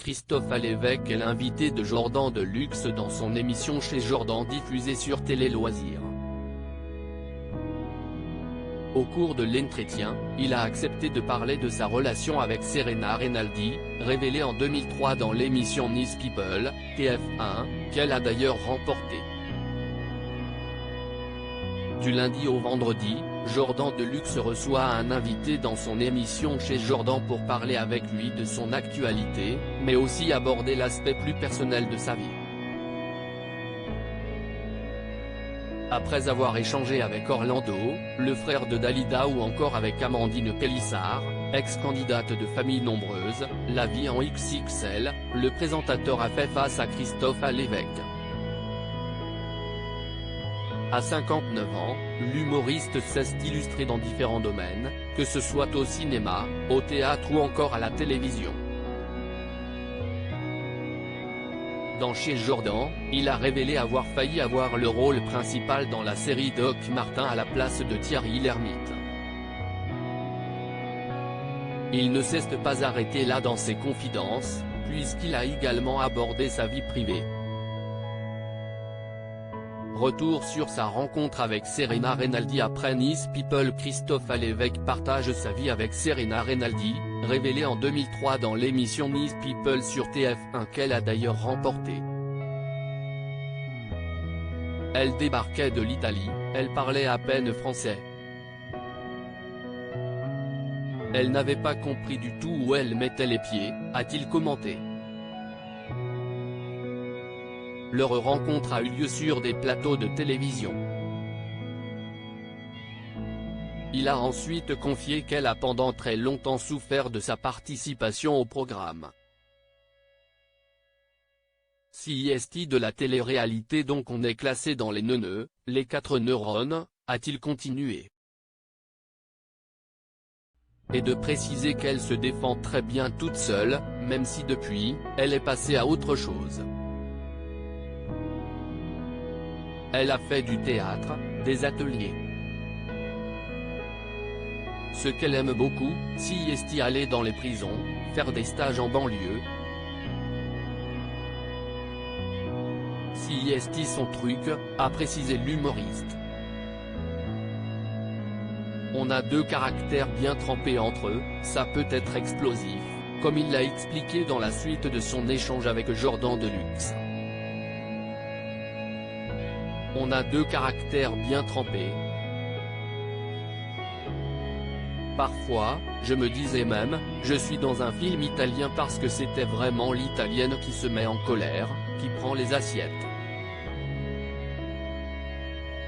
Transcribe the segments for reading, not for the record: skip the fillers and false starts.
Christophe Alévêque est l'invité de Jordan Deluxe dans son émission Chez Jordan diffusée sur Télé Loisirs. Au cours de l'entretien, il a accepté de parler de sa relation avec Serena Rinaldi, révélée en 2003 dans l'émission Nice People, TF1, qu'elle a d'ailleurs remportée. Du lundi au vendredi, Jordan Deluxe reçoit un invité dans son émission Chez Jordan pour parler avec lui de son actualité, mais aussi aborder l'aspect plus personnel de sa vie. Après avoir échangé avec Orlando, le frère de Dalida ou encore avec Amandine Pélissard, ex-candidate de Famille Nombreuse, La Vie en XXL, le présentateur a fait face à Christophe Alévêque. À 59 ans, l'humoriste s'est illustré dans différents domaines, que ce soit au cinéma, au théâtre ou encore à la télévision. Dans Chez Jordan, il a révélé avoir failli avoir le rôle principal dans la série Doc Martin à la place de Thierry Lhermitte. Il ne s'est pas arrêté là dans ses confidences, puisqu'il a également abordé sa vie privée. Retour sur sa rencontre avec Serena Rinaldi après Nice People. Christophe Alévêque partage sa vie avec Serena Rinaldi, révélée en 2003 dans l'émission Nice People sur TF1 qu'elle a d'ailleurs remportée. Elle débarquait de l'Italie, elle parlait à peine français. Elle n'avait pas compris du tout où elle mettait les pieds, a-t-il commenté. Leur rencontre a eu lieu sur des plateaux de télévision. Il a ensuite confié qu'elle a pendant très longtemps souffert de sa participation au programme CIST de la télé-réalité, donc on est classé dans les neuneux, les 4 neurones, a-t-il continué. Et de préciser qu'elle se défend très bien toute seule, même si depuis, elle est passée à autre chose. Elle a fait du théâtre, des ateliers. Ce qu'elle aime beaucoup, c'est aller dans les prisons, faire des stages en banlieue. C'est son truc, a précisé l'humoriste. On a 2 caractères bien trempés entre eux, ça peut être explosif, comme il l'a expliqué dans la suite de son échange avec Jordan Deluxe. On a 2 caractères bien trempés. Parfois, je me disais même, je suis dans un film italien parce que c'était vraiment l'italienne qui se met en colère, qui prend les assiettes.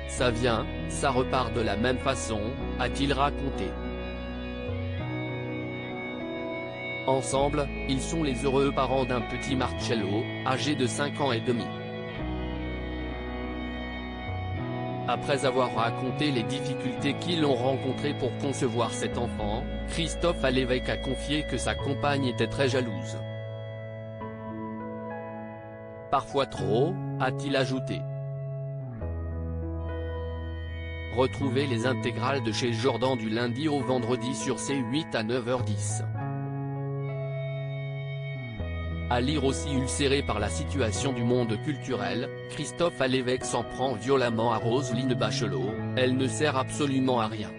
Ça vient, ça repart de la même façon, a-t-il raconté. Ensemble, ils sont les heureux parents d'un petit Marcello, âgé de 5 ans et demi. Après avoir raconté les difficultés qu'ils ont rencontrées pour concevoir cet enfant, Christophe Alévêque a confié que sa compagne était très jalouse. Parfois trop, a-t-il ajouté. Retrouvez les intégrales de Chez Jordan du lundi au vendredi sur C8 à 9h10. À lire aussi. Ulcéré par la situation du monde culturel, Christophe Alévêque s'en prend violemment à Roselyne Bachelot, elle ne sert absolument à rien.